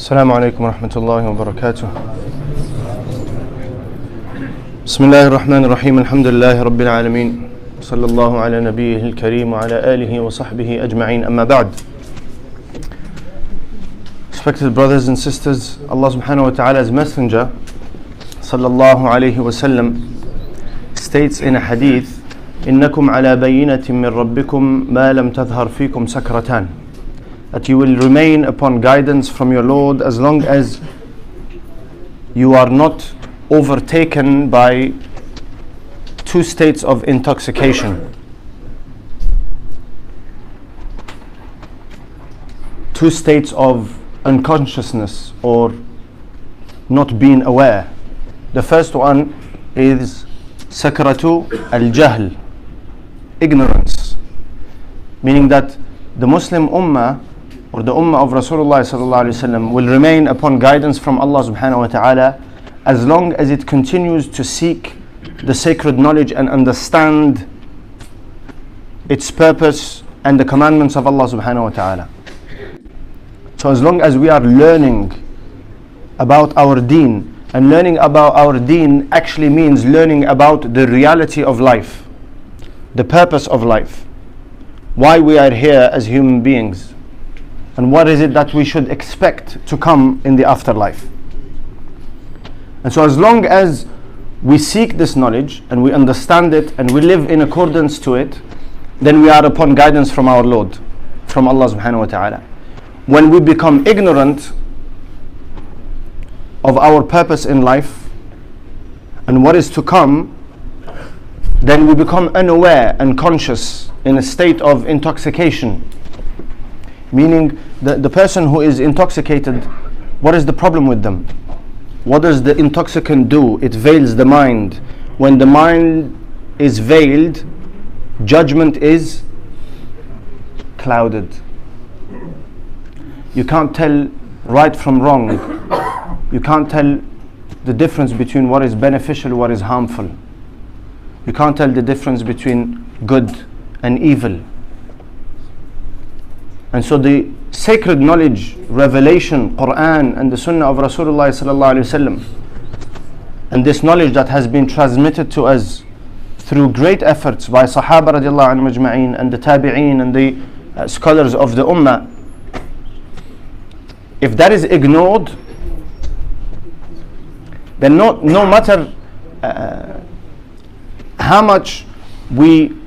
السلام عليكم ورحمة الله وبركاته. بسم الله الرحمن الرحيم. الحمد لله رب العالمين. صلى الله على نبيه الكريم وعلى آله وصحبه أجمعين. أما بعد. Respected brothers and sisters, Allah subhanahu wa ta'ala's messenger sallallahu alayhi wa sallam states in a hadith, إنكم على بينة من ربكم ما لم تظهر فيكم سكرتان, that you will remain upon guidance from your Lord as long as you are not overtaken by two states of intoxication. Two states of unconsciousness or not being aware. The first one is sakratu al-jahl, ignorance, meaning that the Muslim ummah or the ummah of Rasulullah sallallahu alaihi wasallam will remain upon guidance from Allah subhanahu wa ta'ala as long as it continues to seek the sacred knowledge and understand its purpose and the commandments of Allah subhanahu wa ta'ala. So as long as we are learning about our deen, and learning about our deen actually means learning about the reality of life, the purpose of life, why we are here as human beings, and what is it that we should expect to come in the afterlife. And so as long as we seek this knowledge and we understand it and we live in accordance to it, then we are upon guidance from our Lord, from Allah subhanahu wa ta'ala. When we become ignorant of our purpose in life and what is to come, then we become unaware and conscious in a state of intoxication. Meaning the person who is intoxicated, what is the problem with them? What does the intoxicant do? It veils the mind. When the mind is veiled, judgment is clouded. You can't tell right from wrong. You can't tell the difference between what is beneficial and what is harmful. You can't tell the difference between good and evil. And so the sacred knowledge, revelation, Quran and the Sunnah of Rasulullah sallallahu alaihi wasallam, and this knowledge that has been transmitted to us through great efforts by Sahaba radiallahu anhum ajma'in and the Tabi'een and the scholars of the Ummah, if that is ignored, then no matter how much we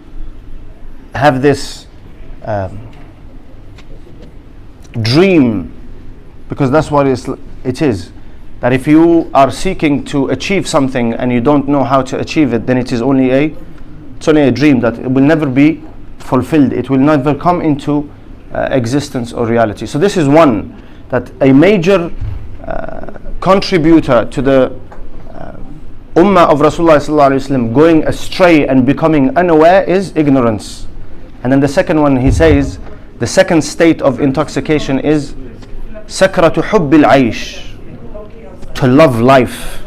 have this dream, because that's what it is, that if you are seeking to achieve something and you don't know how to achieve it, then it is only a dream that it will never be fulfilled. It will never come into existence or reality. So this is one, that a major contributor to the ummah of Rasulullah sallallahu alaihi wasallam going astray and becoming unaware is ignorance. And then the second one, he says, the second state of intoxication is sakratu hubbil aish, to love life.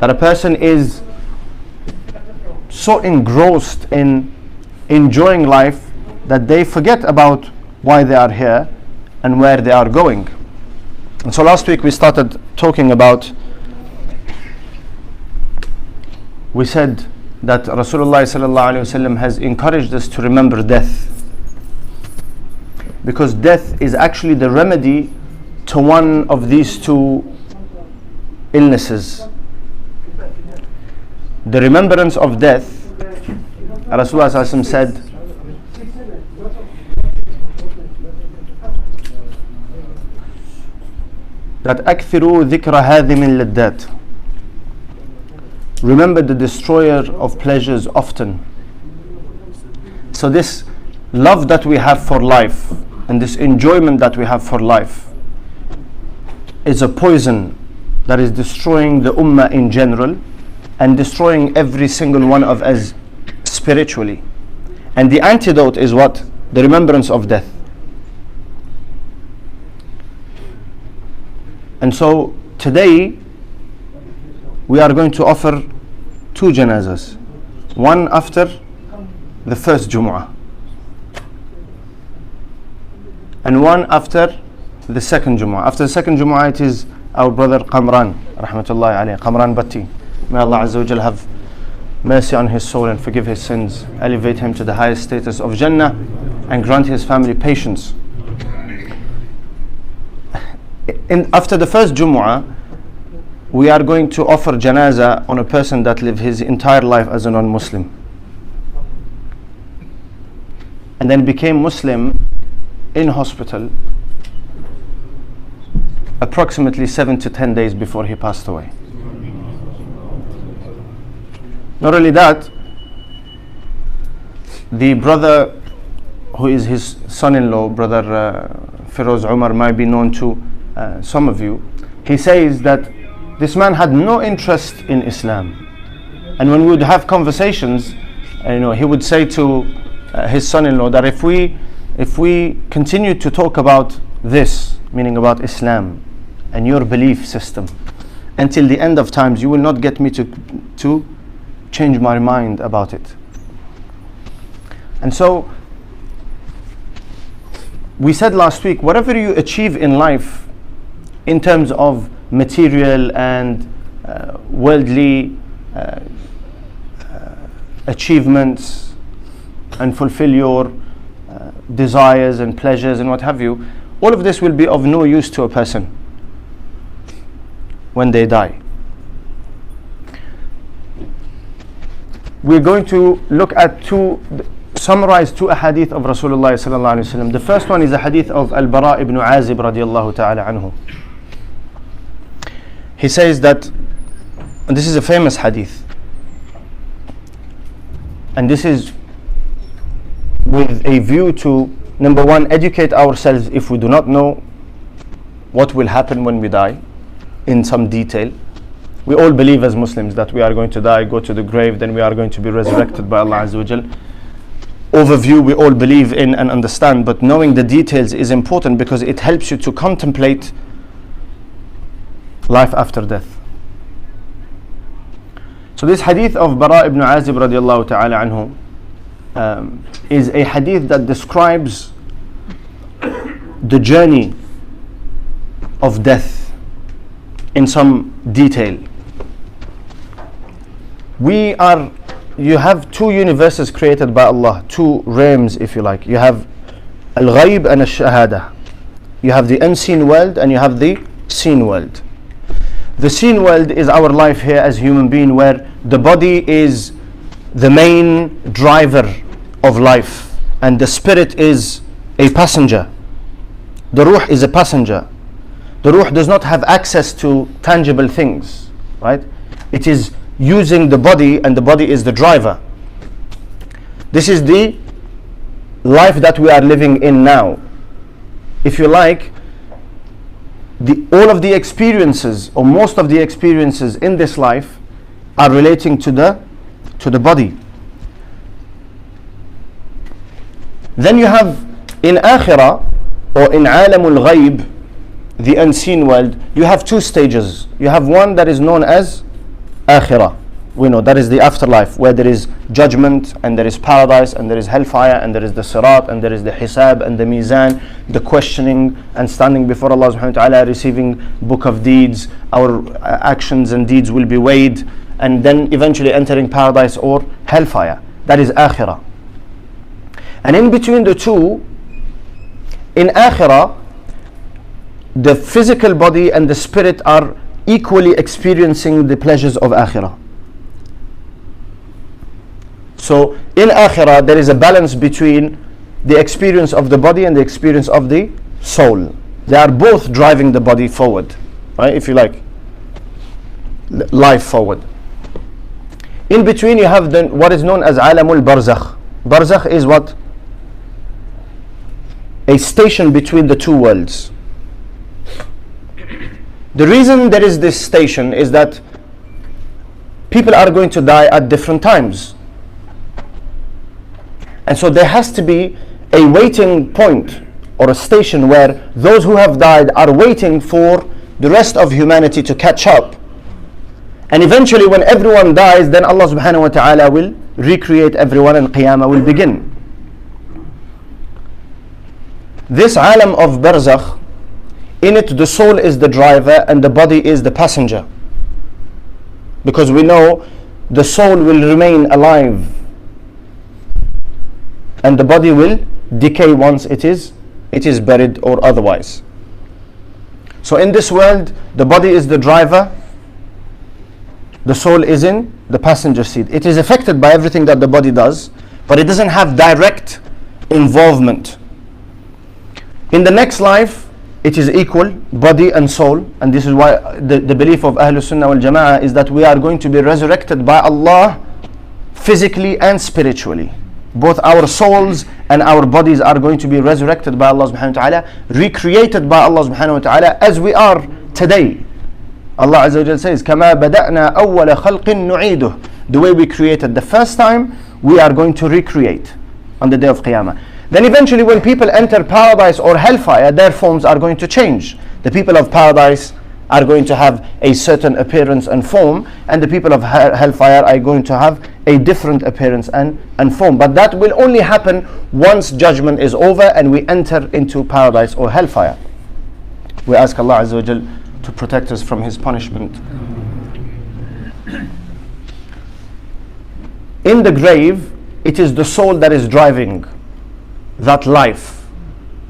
That a person is so engrossed in enjoying life that they forget about why they are here and where they are going. And so last week we started talking about, we said that Rasulullah sallallahu alaihi wasallam has encouraged us to remember death, because death is actually the remedy to one of these two illnesses. The remembrance of death, Rasulullah sallallahu alaihi wasallam said, that أكثروا ذكر هادم اللذات, remember the destroyer of pleasures often. So this love that we have for life and this enjoyment that we have for life is a poison that is destroying the ummah in general and destroying every single one of us spiritually. And the antidote is what? The remembrance of death. And so today we are going to offer two janazas, one after the first Jummah. and one after the second Jummah. After the second Jummah, it is our brother Qamran, rahmatullahi alayhi, Qamran Batti. May Allah Azza wa Jal have mercy on his soul and forgive his sins, elevate him to the highest status of Jannah, and grant his family patience. After the first Jumu'ah, we are going to offer janazah on a person that lived his entire life as a non-Muslim and then became Muslim in hospital approximately 7 to 10 days before he passed away. Not only that, the brother who is his son-in-law, brother Firoz Umar, might be known to some of you. He says that this man had no interest in Islam, and when we would have conversations, he would say to his son-in-law that if we continue to talk about this, meaning about Islam and your belief system, until the end of times, you will not get me to change my mind about it. And so we said last week, whatever you achieve in life in terms of material and worldly achievements, and fulfill your desires and pleasures and what have you, all of this will be of no use to a person when they die. We're going to look at summarize two ahadith of Rasulullah sallallahu alaihi wasallam. The first one is a hadith of Al-Bara ibn Azib radiyallahu ta'ala anhu. He says that, and this is a famous hadith, and this is with a view to, number one, educate ourselves if we do not know what will happen when we die in some detail. We all believe as Muslims that we are going to die, go to the grave, then we are going to be resurrected by Allah Azza wa Jal. Overview we all believe in and understand, but knowing the details is important because it helps you to contemplate life after death. So this hadith of Bara ibn Azib radiallahu ta'ala anhu is a hadith that describes the journey of death in some detail. You have two universes created by Allah, two realms if you like. You have al-ghayb and al-shahada. You have the unseen world and you have the seen world. The seen world is our life here as human being, where the body is the main driver of life and the spirit is a passenger. The ruh is a passenger. The ruh does not have access to tangible things, right? It is using the body, and the body is the driver. This is the life that we are living in now. If you like, all of the experiences, or most of the experiences in this life, are relating to the body. Then you have in Akhirah, or in Alamul Ghayb, the unseen world, you have two stages. You have one that is known as Akhirah. We know that is the afterlife, where there is judgment and there is paradise and there is hellfire and there is the sirat and there is the hisab and the mizan, the questioning and standing before Allah subhanahu wa ta'ala, receiving book of deeds. Our actions and deeds will be weighed, and then eventually entering paradise or hellfire. That is Akhirah. And in between the two, in Akhirah, the physical body and the spirit are equally experiencing the pleasures of Akhirah. So in Akhirah there is a balance between the experience of the body and the experience of the soul. They are both driving the body forward, right? If you like, life forward. In between you have what is known as Alamul Barzakh. Barzakh is what? A station between the two worlds. The reason there is this station is that people are going to die at different times. And so there has to be a waiting point or a station where those who have died are waiting for the rest of humanity to catch up. And eventually when everyone dies, then Allah subhanahu wa ta'ala will recreate everyone and Qiyamah will begin. This alam of barzakh, in it the soul is the driver and the body is the passenger. Because we know the soul will remain alive and the body will decay once it is buried or otherwise. So in this world, the body is the driver, the soul is in the passenger seat. It is affected by everything that the body does, but it doesn't have direct involvement. In the next life, it is equal, body and soul, and this is why the belief of Ahlus Sunnah wal Jama'ah is that we are going to be resurrected by Allah physically and spiritually. Both our souls and our bodies are going to be resurrected by Allah subhanahu wa ta'ala, recreated by Allah subhanahu wa ta'ala as we are today. Allah Azza wa Jal says, كَمَا بَدَأْنَا أَوَّلَ خَلْقٍ نُعِيدُهُ. The way we created the first time, we are going to recreate on the day of Qiyamah. Then eventually when people enter paradise or hellfire, their forms are going to change. The people of paradise are going to have a certain appearance and form, and the people of hellfire are going to have a different appearance and form. But that will only happen once judgment is over and we enter into paradise or hellfire. We ask Allah Azza wa Jal to protect us from His punishment. In the grave, it is the soul that is driving that life,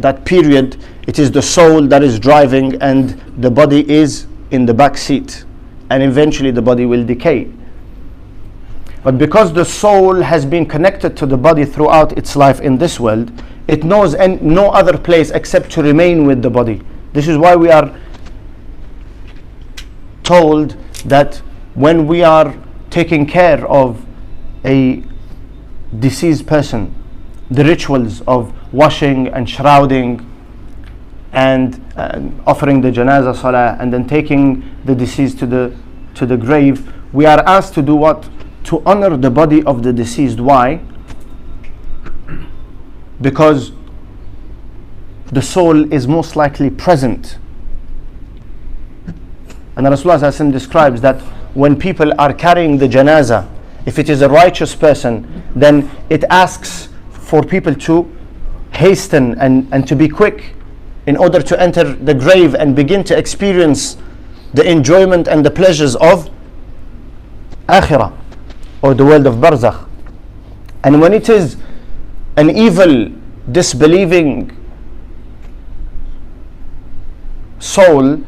that period. It is the soul that is driving and the body is in the back seat, and eventually the body will decay. But because the soul has been connected to the body throughout its life in this world, it knows no other place except to remain with the body. This is why we are told that when we are taking care of a deceased person, the rituals of washing and shrouding and offering the janazah salah and then taking the deceased to the grave, we are asked to do what? To honor the body of the deceased. Why? Because the soul is most likely present. And Rasulullah describes that when people are carrying the janazah, if it is a righteous person, then it asks for people to hasten and to be quick in order to enter the grave and begin to experience the enjoyment and the pleasures of akhirah, or the world of barzakh. And when it is an evil, disbelieving soul,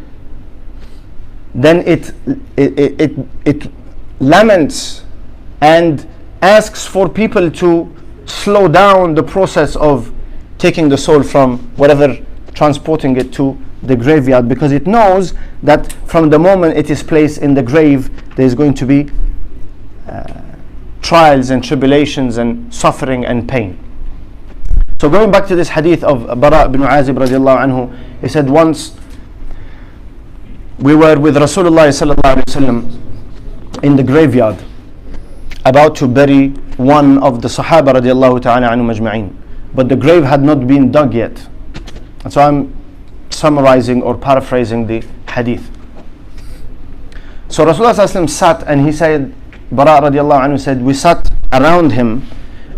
then it laments and asks for people to slow down the process of taking the soul from whatever, transporting it to the graveyard, because it knows that from the moment it is placed in the grave, there is going to be trials and tribulations and suffering and pain. So going back to this hadith of Bara bin Azib radiallahu anhu, he said, once we were with Rasulullah sallallahu alaihi wasallam in the graveyard, about to bury one of the Sahaba radiallahu ta'ala anhu majma'in, but the grave had not been dug yet. And so I'm summarizing or paraphrasing the hadith. So Rasulullah sallallahu alaihi wasallam sat, and he said, Bara radiallahu anhu said, we sat around him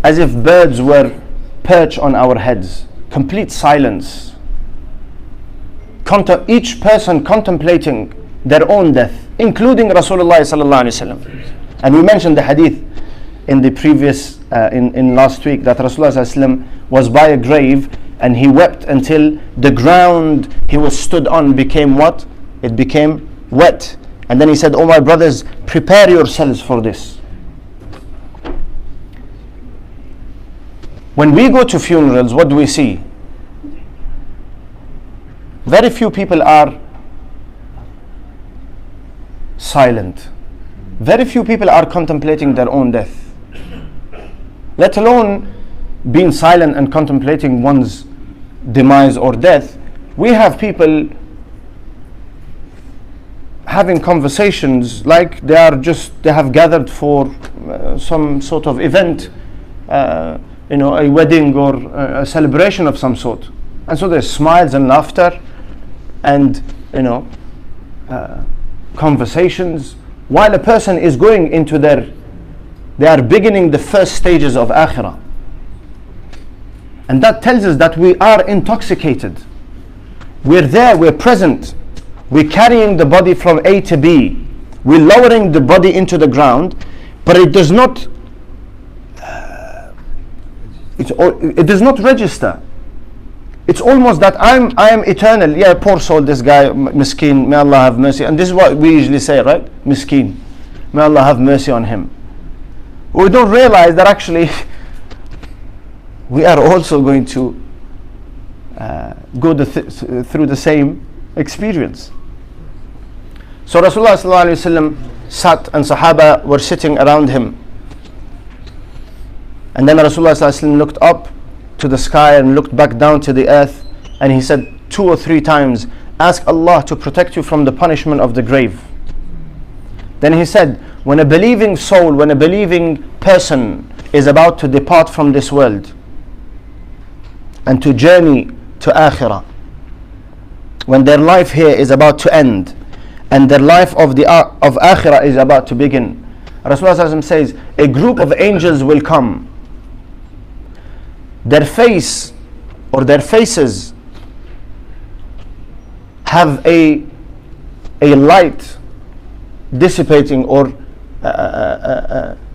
as if birds were perched on our heads. Complete silence. Each person contemplating their own death, including Rasulullah sallallahu alaihi wasallam. And we mentioned the hadith in the previous, in last week, that Rasulullah sallallahu alaihi wasallam was by a grave and he wept until the ground he was stood on became what? It became wet. And then he said, oh my brothers, prepare yourselves for this. When we go to funerals, what do we see? Very few people are silent. Very few people are contemplating their own death, let alone being silent and contemplating one's demise or death. We have people having conversations like they have gathered for some sort of event, a wedding or a celebration of some sort, and so there's smiles and laughter and conversations, while a person is going into they are beginning the first stages of akhirah. And that tells us that we are intoxicated. We're there, we're present. We're carrying the body from A to B. We're lowering the body into the ground, but it does not it does not register. It's almost that I am eternal. Yeah, poor soul, this guy, miskeen, may Allah have mercy. And this is what we usually say, right? Miskeen, may Allah have mercy on him. We don't realize that actually we are also going to go through the same experience. So Rasulullah sallallahu alaihi wasallam sat and Sahaba were sitting around him. And then Rasulullah sallallahu alaihi wasallam looked up to the sky and looked back down to the earth, and he said 2 or 3 times, ask Allah to protect you from the punishment of the grave. Then he said, when a believing soul, when a believing person is about to depart from this world and to journey to Akhirah, when their life here is about to end and their life of Akhirah is about to begin, Rasulullah says, a group of angels will come. Their face or their faces have a light dissipating or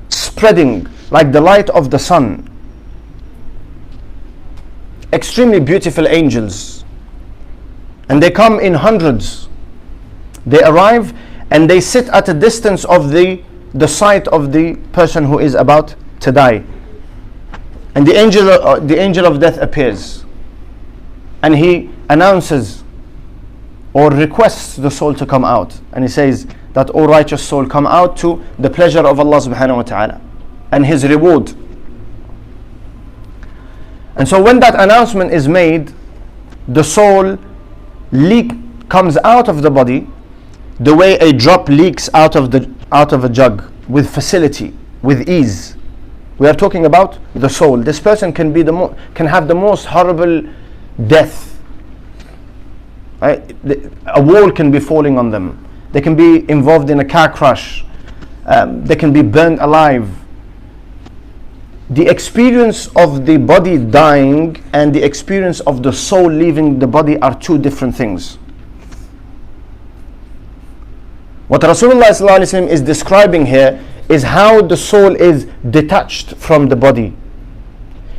spreading like the light of the sun. Extremely beautiful angels, and they come in hundreds. They arrive and they sit at a distance of the sight of the person who is about to die. And the angel of death appears, and he announces or requests the soul to come out, and he says that, O righteous soul, come out to the pleasure of Allah subhanahu wa ta'ala and his reward. And so when that announcement is made, the soul comes out of the body the way a drop leaks out of a jug, with facility, with ease. We are talking about the soul. This person can have the most horrible death. Right? A wall can be falling on them. They can be involved in a car crash. They can be burned alive. The experience of the body dying and the experience of the soul leaving the body are 2 different things. What Rasulullah ﷺ is describing here is how the soul is detached from the body.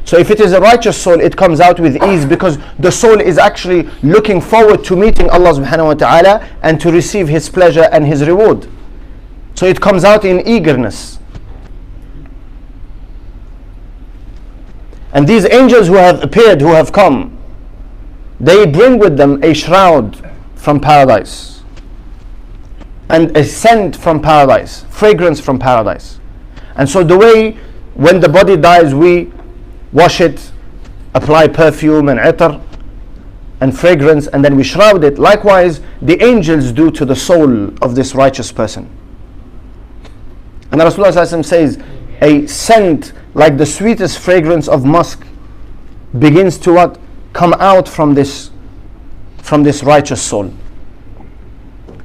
So if it is a righteous soul, it comes out with ease because the soul is actually looking forward to meeting Allah subhanahu wa ta'ala and to receive his pleasure and his reward. So it comes out in eagerness. And these angels who have appeared, who have come, they bring with them a shroud from paradise and a scent from paradise, fragrance from paradise. And so the way when the body dies we wash it, apply perfume and itar and fragrance, and then we shroud it, likewise the angels do to the soul of this righteous person. And Rasulullah ﷺ says a scent like the sweetest fragrance of musk begins to what? Come out from this righteous soul.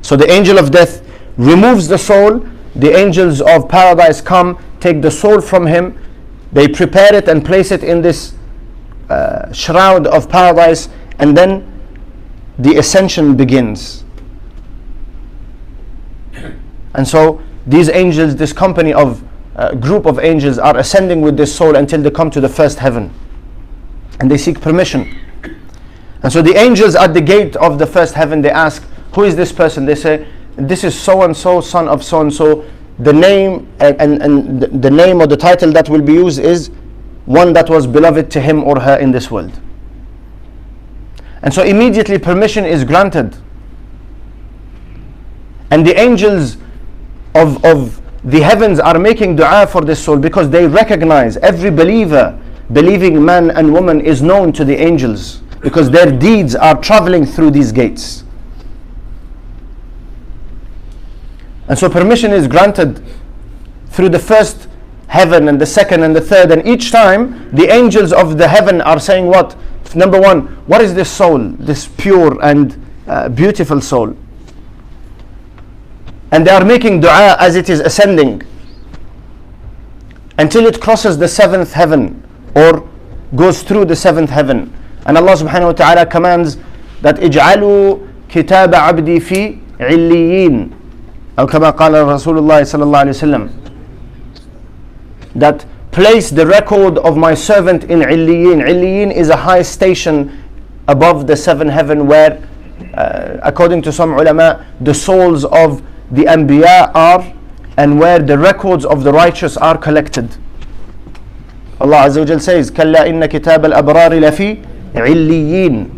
So the angel of death removes the soul, the angels of paradise come, take the soul from him, they prepare it and place it in this shroud of paradise, and then the ascension begins. And so these angels, this company of group of angels are ascending with this soul until they come to the first heaven, and they seek permission. And so the angels at the gate of the first heaven, they ask, who is this person? They say, this is so and so, son of so and so. The name and the name or the title that will be used is one that was beloved to him or her in this world. And so immediately permission is granted, and the angels of the heavens are making dua for this soul, because they recognize every believing man and woman is known to the angels, because their deeds are traveling through these gates. And so permission is granted through the first heaven and the second and the third, and each time the angels of the heaven are saying what? Number one, what is this soul, this pure and beautiful soul? And they are making dua as it is ascending until it crosses the 7th heaven, or goes through the seventh heaven. And Allah subhanahu wa ta'ala commands that اجعلوا كتاب عبدي في عليين أو كما قال رسول الله صلى الله عليه وسلم, that place the record of my servant in Illiyin. Illiyin is a high station above the seventh heaven where according to some ulama the souls of the Anbiya are, and where the records of the righteous are collected. Allah Azza wa Jal says كلا إن كتاب الأبرار لفي عليين.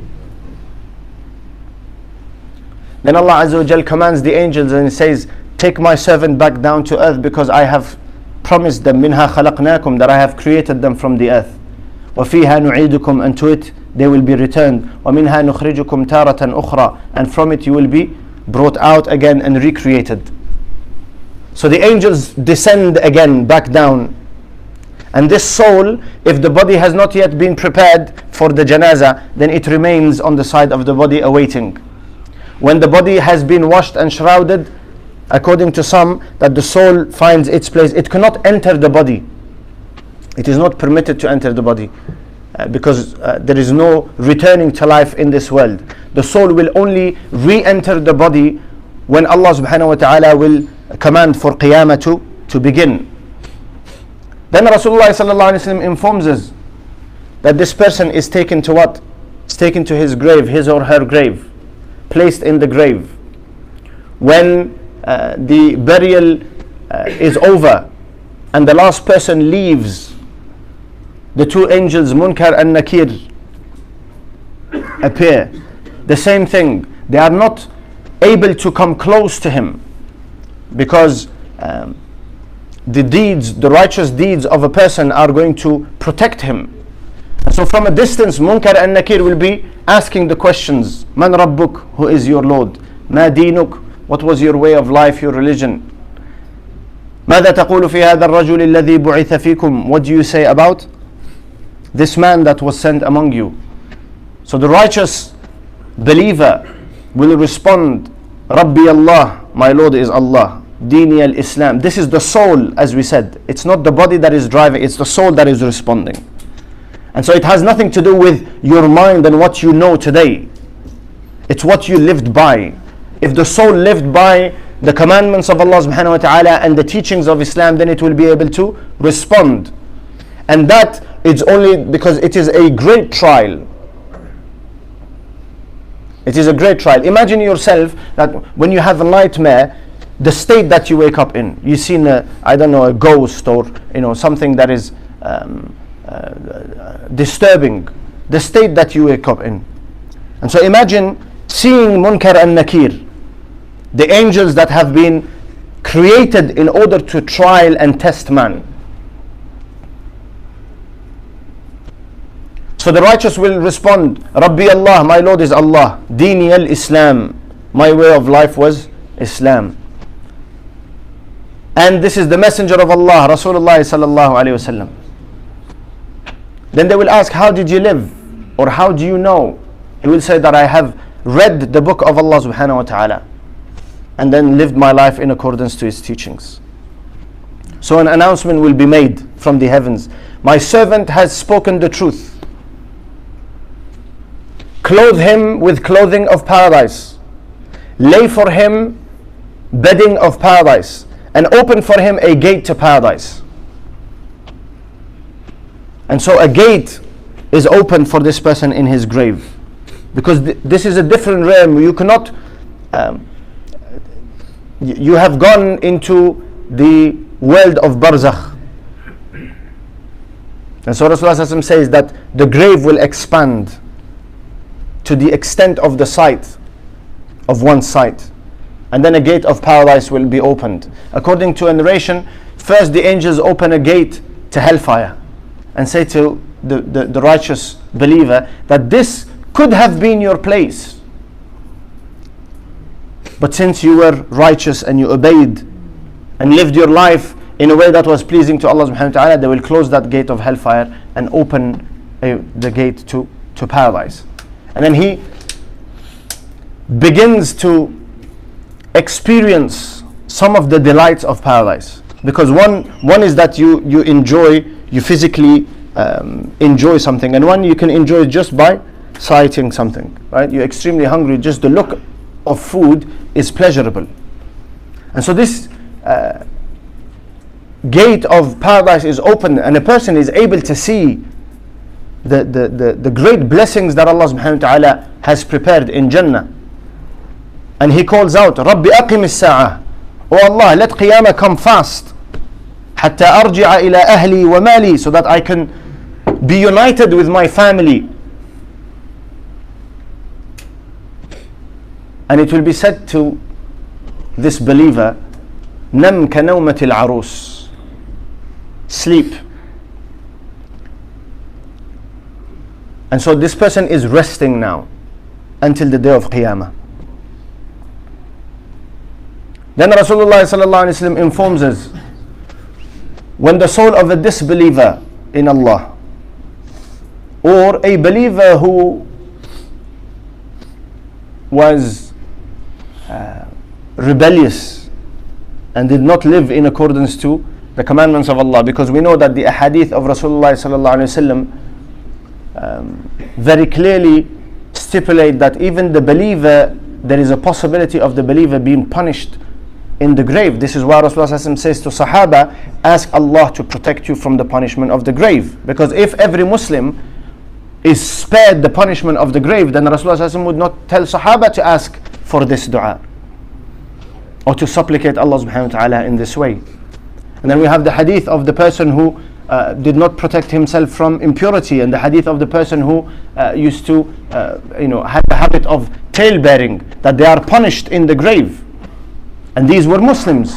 Then Allah Azza wa Jal commands the angels and He says, take my servant back down to earth, because I have promised them منها خلقناكم, that I have created them from the earth. وفيها نعيدكم, and to it they will be returned. ومنها نخرجكم تارة أخرى, and from it you will be brought out again and recreated. So the angels descend again back down. And this soul, if the body has not yet been prepared for the janazah, then it remains on the side of the body awaiting. When the body has been washed and shrouded, according to some, that the soul finds its place. It cannot enter the body. It is not permitted to enter the body because there is no returning to life in this world. The soul will only re-enter the body when Allah subhanahu wa ta'ala will command for qiyamah to begin. Then Rasulullah sallallahu alaihi wasallam informs us that this person is taken to what? It's taken to his grave, his or her grave, placed in the grave. When the burial is over and the last person leaves, the two angels Munkar and Nakir appear. The same thing, they are not able to come close to him because the righteous deeds of a person are going to protect him. So from a distance, Munkar and Nakir will be asking the questions. Man Rabbuk, who is your Lord? Ma Dinuk, what was your way of life, your religion? ماذا تقول في هذا الرجل الذي بعث فيكم? What do you say about this man that was sent among you? So the righteous believer will respond, Rabbi Allah, my Lord is Allah. Dini al-Islam. This is the soul, as we said. It's not the body that is driving, it's the soul that is responding. And so it has nothing to do with your mind and what you know today. It's what you lived by. If the soul lived by the commandments of Allah subhanahu wa ta'ala and the teachings of Islam, then it will be able to respond. And that is only because it is a great trial. It is a great trial. Imagine yourself that when you have a nightmare, the state that you wake up in, you've seen a ghost or something that is disturbing, the state that you wake up in. And so imagine seeing Munkar and Nakir, the angels that have been created in order to trial and test man. So the righteous will respond, Rabbi Allah, my Lord is Allah. Dini al-Islam, my way of life was Islam. And this is the messenger of Allah, Rasulullah sallallahu alayhi wasallam. Then they will ask, how did you live? Or how do you know? He will say that I have read the book of Allah subhanahu wa ta'ala and then lived my life in accordance to his teachings. So an announcement will be made from the heavens. My servant has spoken the truth. Clothe him with clothing of paradise. Lay for him bedding of paradise. And open for him a gate to paradise. And so a gate is open for this person in his grave. Because this is a different realm. You cannot... you have gone into the world of barzakh. And so Rasulullah says that the grave will expand to the extent of the sight of one sight. And then a gate of paradise will be opened. According to a narration, first the angels open a gate to hellfire and say to the righteous believer that this could have been your place. But since you were righteous and you obeyed and lived your life in a way that was pleasing to Allah subhanahu wa ta'ala, they will close that gate of hellfire and open the gate to paradise. And then he begins to experience some of the delights of paradise. Because one is that you enjoy, you physically enjoy something, and one you can enjoy just by sighting something, right? You're extremely hungry, just the look of food is pleasurable. And so this gate of paradise is open, and a person is able to see the great blessings that Allah subhanahu wa ta'ala has prepared in Jannah. And he calls out, Rabbi aqim as-sa'ah, oh Allah, let Qiyamah come fast, hatta arji'a ila ahli wa mali, so that I can be united with my family. And it will be said to this believer, Nam ka nawmatil arus, sleep. And so this person is resting now until the day of Qiyamah. Then Rasulullah sallallahu alaihi wasallam informs us, when the soul of a disbeliever in Allah, or a believer who was rebellious and did not live in accordance to the commandments of Allah, because we know that the ahadith of Rasulullah sallallahu alaihi wasallam very clearly stipulate that even the believer, there is a possibility of the believer being punished in the grave. This is why Rasulullah sallallahu alaihi wasallam says to Sahaba, ask Allah to protect you from the punishment of the grave, because if every Muslim is spared the punishment of the grave, then Rasulullah sallallahu alaihi wasallam would not tell Sahaba to ask for this dua or to supplicate Allah subhanahu wa ta'ala in this way. And then we have the hadith of the person who did not protect himself from impurity, and the hadith of the person who used to had the habit of tail bearing, that they are punished in the grave. And these were Muslims.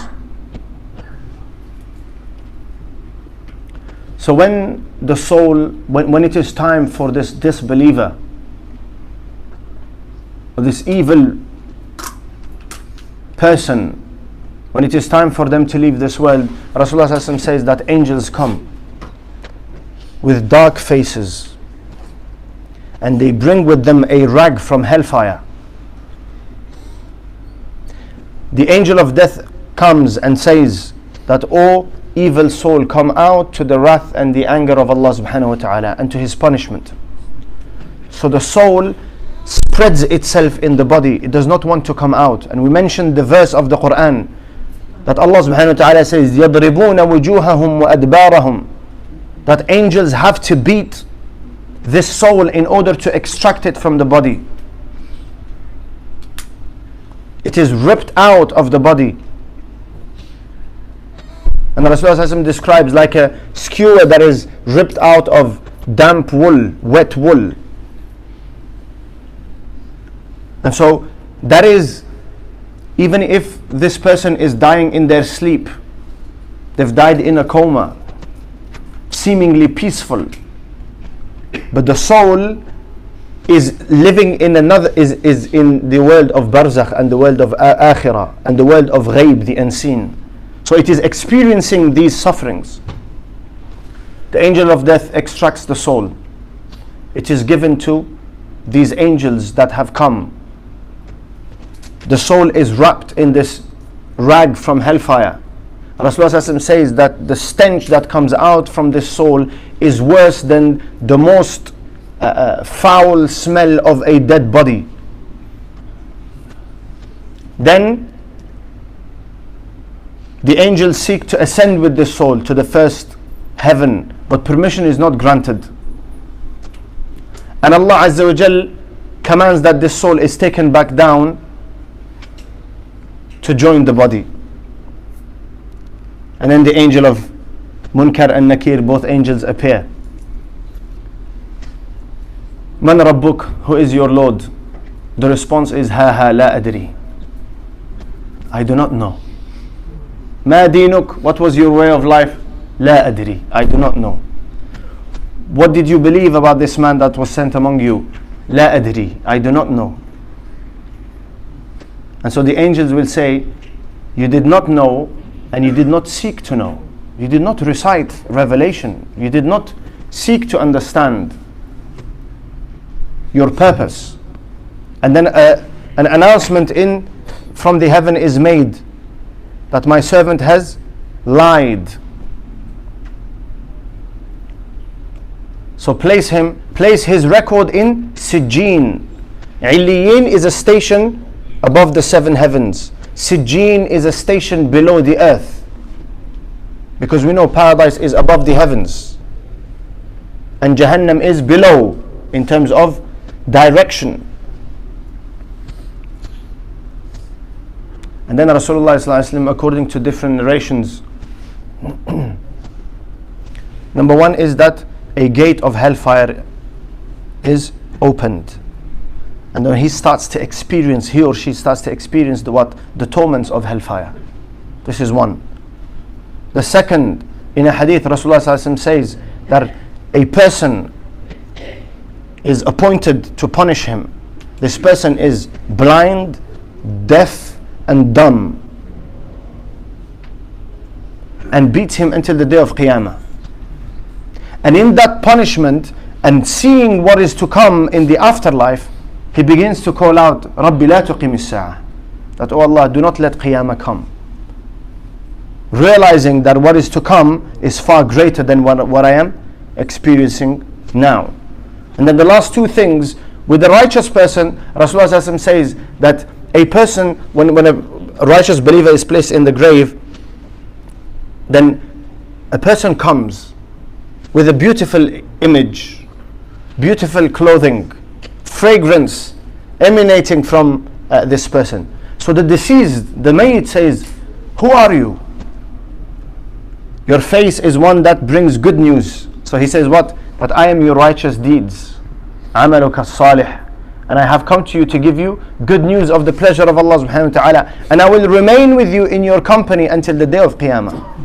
So when the soul, when it is time for this disbeliever, or this evil person, when it is time for them to leave this world, Rasulullah sallallahu alaihi wasallam says that angels come with dark faces, and they bring with them a rag from hellfire. The angel of death comes and says that, "O evil soul, come out to the wrath and the anger of Allah subhanahu wa ta'ala and to his punishment." So the soul spreads itself in the body, it does not want to come out. And we mentioned the verse of the Quran that Allah subhanahu wa ta'ala says, يَضْرِبُونَ وُجُوهَهُمْ وَأَدْبَارَهُم, that angels have to beat this soul in order to extract it from the body. It is ripped out of the body. And Rasulullah describes like a skewer that is ripped out of damp wool, wet wool. And so that is, even if this person is dying in their sleep, they've died in a coma, seemingly peaceful, but the soul is living in another, is in the world of barzakh and the world of akhirah and the world of ghaib, the unseen. So it is experiencing these sufferings. The angel of death extracts the soul. It is given to these angels that have come. The soul is wrapped in this rag from hellfire. Rasulullah says that the stench that comes out from this soul is worse than the most foul smell of a dead body. Then the angels seek to ascend with this soul to the first heaven, but permission is not granted. And Allah Azza wa Jal commands that this soul is taken back down to join the body. And then the angel of Munkar and Nakir, both angels appear. Man Rabbuk, who is your Lord? The response is, Ha ha la adri, I do not know. Ma dinuk, what was your way of life? La adri, I do not know. What did you believe about this man that was sent among you? La adri, I do not know. And so the angels will say, you did not know, and you did not seek to know. You did not recite revelation. You did not seek to understand your purpose. And then an announcement from the heaven is made that my servant has lied. So place his record in Sijjin. Illiyin is a station above the 7 heavens. Sijjin is a station below the earth. Because we know paradise is above the heavens. And Jahannam is below in terms of direction. And then Rasulullah ﷺ, according to different narrations, number 1 is that a gate of hellfire is opened. And then he or she starts to experience the torments of hellfire. This is one. The second, in a hadith, Rasulullah ﷺ says that a person is appointed to punish him. This person is blind, deaf, and dumb, and beats him until the day of Qiyamah. And in that punishment and seeing what is to come in the afterlife, he begins to call out, Rabbi la tuqim as-sa'ah, that, oh Allah, do not let Qiyamah come. Realizing that what is to come is far greater than what I am experiencing now. And then the last 2 things, with the righteous person, Rasulullah says that a person, when a righteous believer is placed in the grave, then a person comes with a beautiful image, beautiful clothing, fragrance emanating from this person. So the deceased, the mayyit, says, who are you? Your face is one that brings good news. So he says what? That I am your righteous deeds. Amaluka salih. And I have come to you to give you good news of the pleasure of Allah subhanahu wa ta'ala. And I will remain with you in your company until the day of Qiyamah.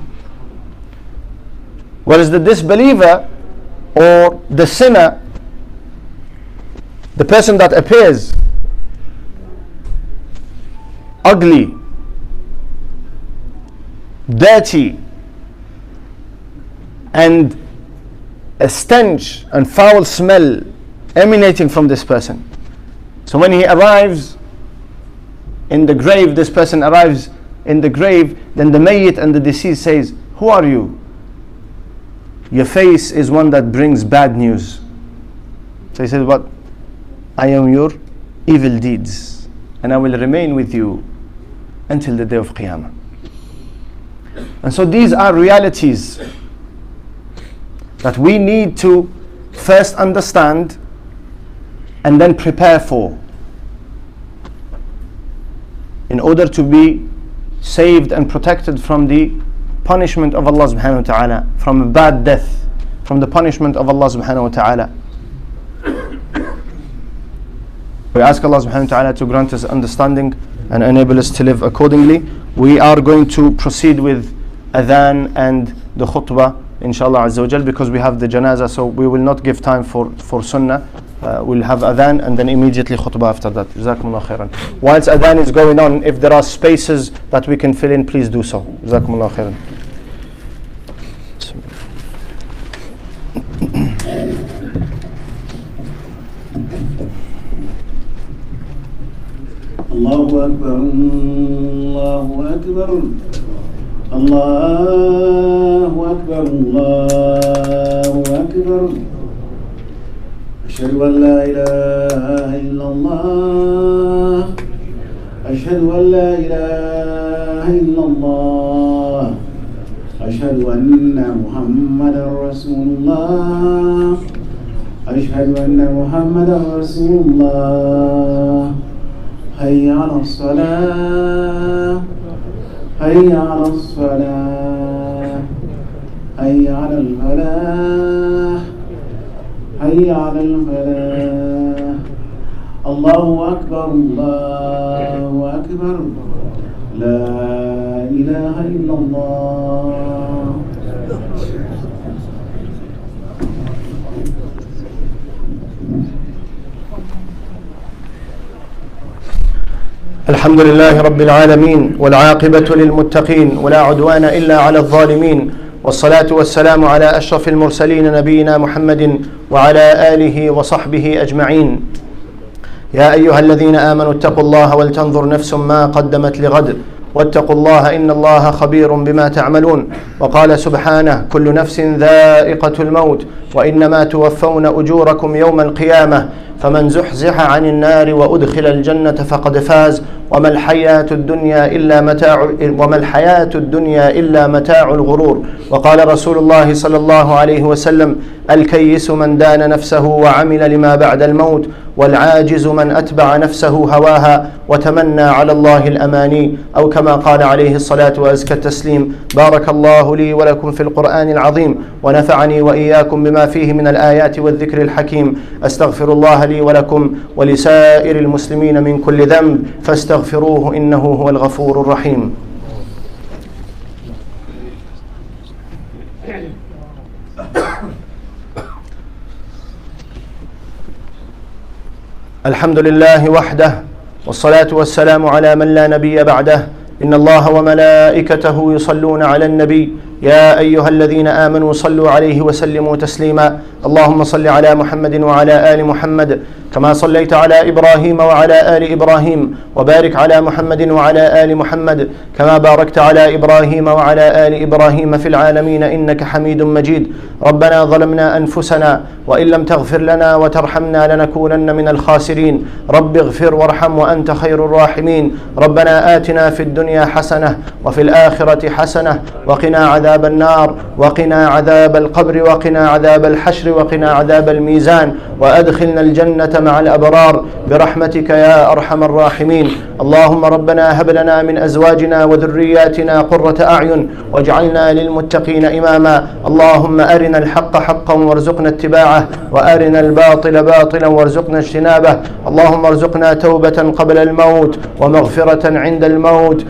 Whereas the disbeliever or the sinner, the person that appears ugly, dirty, and a stench and foul smell emanating from this person. So when he arrives in the grave, this person arrives in the grave, then the mayyit and the deceased says, who are you? Your face is one that brings bad news. So he says, what? I am your evil deeds, and I will remain with you until the day of Qiyamah. And so these are realities that we need to first understand and then prepare for, in order to be saved and protected from the punishment of Allah subhanahu wa ta'ala, from a bad death, from the punishment of Allah subhanahu wa ta'ala. We ask Allah subhanahu wa ta'ala to grant us understanding and enable us to live accordingly. We are going to proceed with adhan and the khutbah, inshallah azza wa jal, because we have the janazah, so we will not give time for sunnah. We'll have adhan and then immediately khutbah after that. Jazakumullah khairan. Whilst adhan is going on, if there are spaces that we can fill in, please do so. Jazakumullah khairan. Allahu Akbar, Allahu Akbar, Allahu Akbar, Allahu Akbar. أشهد أن لا إله إلا الله أشهد أن لا إله إلا الله أشهد أن محمدا رسول الله أشهد أن محمدا رسول الله حي على الصلاة حي على الصلاة حي على الفلاح حي على الفلاح الله أكبر الله أكبر لا إله إلا الله. الحمد لله رب العالمين والعاقبة للمتقين ولا عدوان إلا على الظالمين والصلاة والسلام على أشرف المرسلين نبينا محمد وعلى آله وصحبه أجمعين. يا أيها الذين آمنوا اتقوا الله ولتنظر نفس ما قدمت لغد واتقوا الله إن الله خبير بما تعملون. وقال سبحانه: كل نفس ذائقة الموت وإنما توفون أجوركم يوم القيامة فمن زحزح عن النار وأدخل الجنة فقد فاز وما الحياة الدنيا إلا متاع الغرور. وقال رسول الله صلى الله عليه وسلم: الكيس من دان نفسه وعمل لما بعد الموت، والعاجز من أتبع نفسه هواها وتمنى على الله الأماني، أو كما قال عليه الصلاة وأزكى التسليم. بارك الله لي ولكم في القرآن العظيم، ونفعني وإياكم بما فيه من الآيات والذكر الحكيم. أستغفر الله لي ولكم ولسائر المسلمين من كل ذنب فاستغفروه إنه هو الغفور الرحيم. الحمد لله وحده، والصلاة والسلام على من لا نبي بعده. إن الله وملائكته يصلون على النبي يا أيها الذين آمنوا صلوا عليه وسلموا تسليما. اللهم صل على محمد وعلى آل محمد كما صليت على إبراهيم وعلى آل إبراهيم، وبارك على محمد وعلى آل محمد كما باركت على إبراهيم وعلى آل إبراهيم في العالمين إنك حميد مجيد. ربنا ظلمنا أنفسنا وإن لم تغفر لنا وترحمنا لنكونن من الخاسرين. رب اغفر وارحم وأنت خير الراحمين. ربنا آتنا في الدنيا حسنة وفي الآخرة حسنة وقنا عذاب النار وقنا عذاب القبر وقنا عذاب الحشر وقنا عذاب الميزان، وأدخلنا الجنة مع الأبرار برحمتك يا أرحم الراحمين. اللهم ربنا هب لنا من أزواجنا وذرياتنا قرة أعين واجعلنا للمتقين إماما. اللهم أرنا الحق حقا وارزقنا اتباعه، وأرنا الباطل باطلا وارزقنا اجتنابه. اللهم ارزقنا توبة قبل الموت ومغفرة عند الموت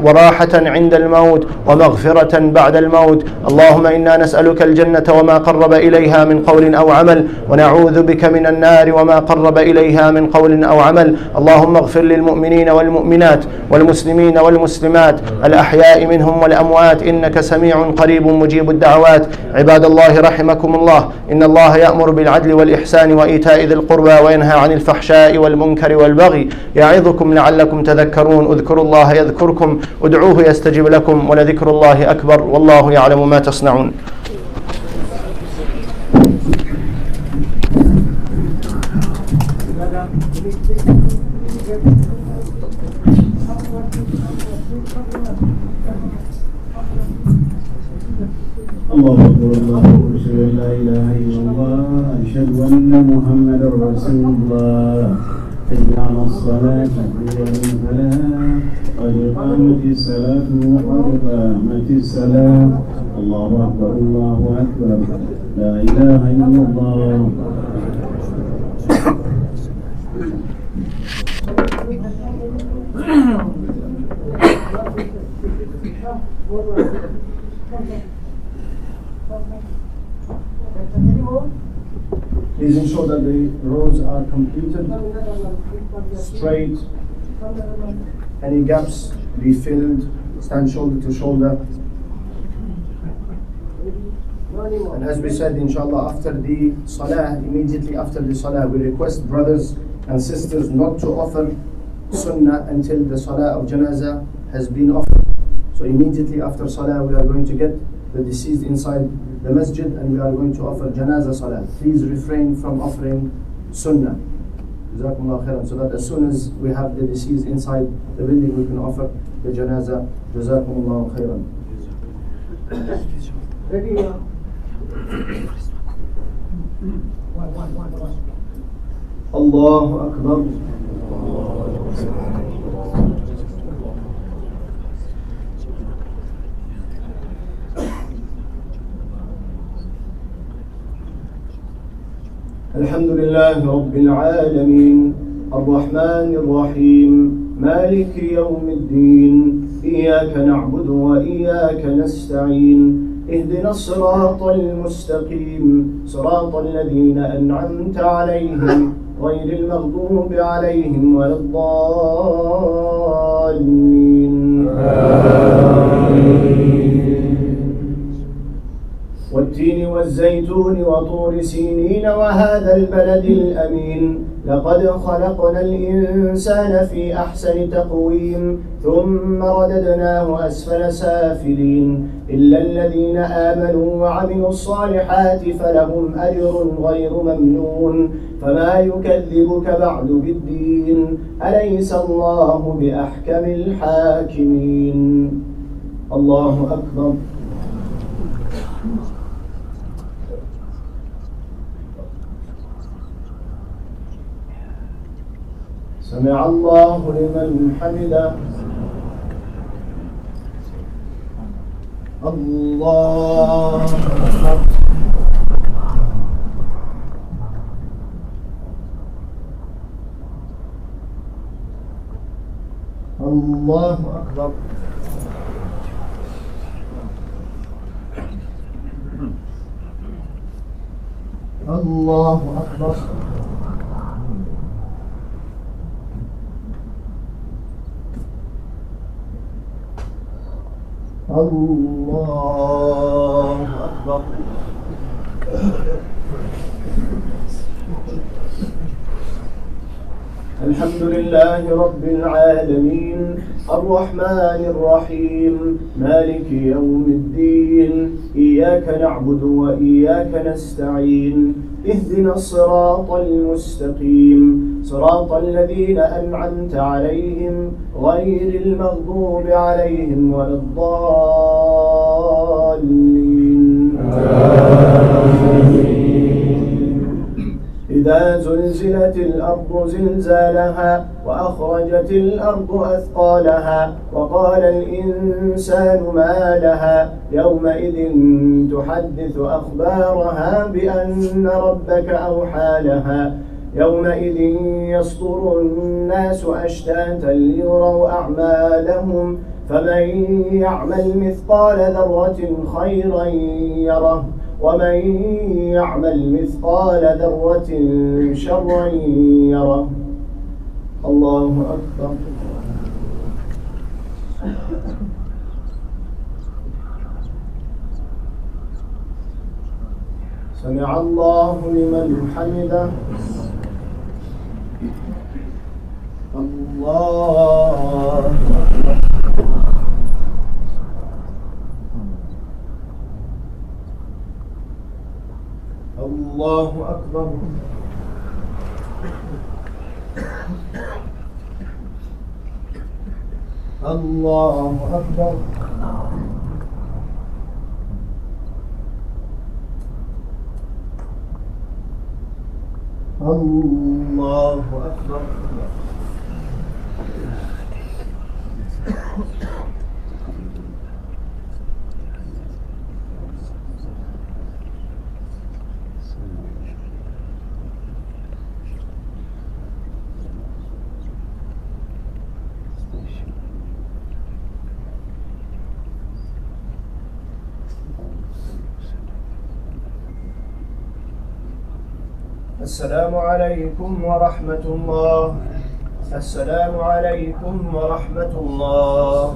وراحة عند الموت ومغفرة بعد الموت. اللهم إنا نسألك الجنة وما قرب إليها من قول أو عمل، ونعوذ بك من النار وما قرب إليها من قول أو عمل. اللهم اغفر للمؤمنين والمؤمنات والمسلمين والمسلمات الأحياء منهم والأموات إنك سميع قريب مجيب الدعوات. عباد الله رحمكم الله، إن الله يأمر بالعدل والإحسان وإيتاء ذي القربى وينهى عن الفحشاء والمنكر والبغي يعظكم لعلكم تذكرون. اذكروا الله يذكركم، ادعوه يستجب لكم، ولذكر الله أكبر، والله يعلم ما تصنعون. الله أكبر الله أكبر، أشهد أن لا إله إلا الله، أشهد أن محمدا رسول الله. حي على الصلاة حي على الفلاح، قد قامت الصلاة وقد قامت الصلاة. الله أكبر الله أكبر، لا إله إلا الله. Please ensure that the rows are completed, straight, any gaps be filled, stand shoulder to shoulder. And as we said, inshallah, after the salah, immediately after the salah, we request brothers and sisters not to offer sunnah until the salah of janazah has been offered. So immediately after salah, we are going to get the deceased inside the masjid and we are going to offer janazah salah. Please refrain from offering sunnah. Jazakumullah khairan. So that as soon as we have the deceased inside the building, we can offer the janazah. Jazakumullah khairan. Allahu Akbar. الحمد لله رب العالمين الرحمن الرحيم مالك يوم الدين إياك نعبد وإياك نستعين اهدنا الصراط المستقيم صراط الذين أنعمت عليهم غير المغضوب عليهم ولا الضالين. والتين والزيتون وطور سينين وهذا البلد الأمين لقد خلقنا الإنسان في أحسن تقويم ثم رددناه أسفل سافلين إلا الذين آمنوا وعملوا الصالحات فلهم أجر غير ممنون فما يكذبك بعد بالدين أليس الله بأحكم الحاكمين. الله أكبر. سمع الله لمن حمده. الله أكبر. الله أكبر. الله أكبر. الله أكبر. الحمد لله رب العالمين الرحمن الرحيم مالك يوم الدين إياك نعبد وإياك نستعين اهدنا الصراط المستقيم صراط الذين أنعمت عليهم غير المغضوب عليهم ولا الضالين. إذا زلزلت الأرض زلزالها وأخرجت الأرض أثقالها وقال الإنسان ما لها يومئذ تحدث أخبارها بأن ربك أوحى لها يومئذ يصدر الناس أشتاتا ليروا أعمالهم فمن يعمل مثقال ذرة خيرا يره ومن يعمل مثقال ذرة شرا يره. الله أكبر. سمع الله لمن حمده. الله أكبر. الله أكبر. الله أكبر. الله أكبر. السلام عليكم ورحمة الله. السلام عليكم ورحمة الله.